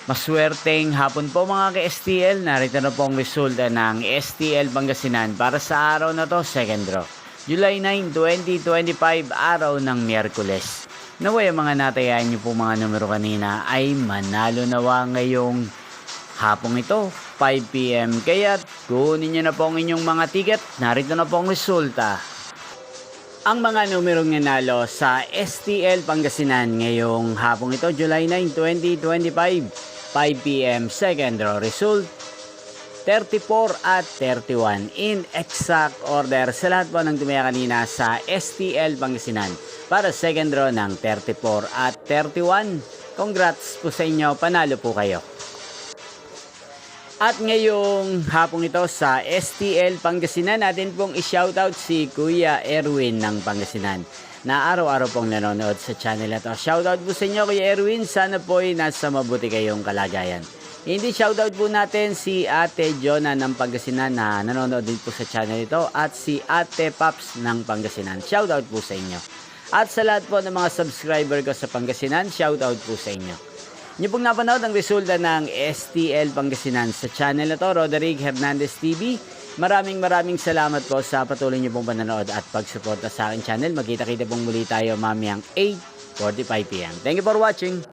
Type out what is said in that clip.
Maswerteng hapon po mga ka-STL, narito na po ang resulta ng STL Pangasinan para sa araw na to, second draw. July 9, 2025, araw ng Miyerkules. Naway ang mga natayan niyo po mga numero kanina ay manalo nawa ngayong hapong ito, 5 PM. Kaya kunin niyo na po ang inyong mga ticket, narito na po ang resulta. Ang mga numerong nanalo sa STL Pangasinan ngayong hapong ito, July 9, 2025, 5 PM, second draw result, 34 at 31 in exact order sa lahat po ng tumaya kanina sa STL Pangasinan para second draw ng 34 at 31. Congrats po sa inyo, panalo po kayo. At ngayong hapong ito sa STL Pangasinan, natin pong i-shoutout si Kuya Erwin ng Pangasinan na araw-araw pong nanonood sa channel na to. Shoutout po sa inyo Kuya Erwin, sana po ay nasa mabuti kayong kalagayan. Hindi shoutout po natin si Ate Jonah ng Pangasinan na nanonood din po sa channel ito at si Ate Paps ng Pangasinan. Shoutout po sa inyo. At sa lahat po ng mga subscriber ko sa Pangasinan, shoutout po sa inyo. Niyo pong napanood ang resulta ng STL Pangasinan sa channel na to, Roderick Hernandez TV. Maraming salamat po sa patuloy niyo pong panonood at pagsuporta sa aking channel. Magkita-kita pong muli tayo mamayang 8:45 PM. Thank you for watching.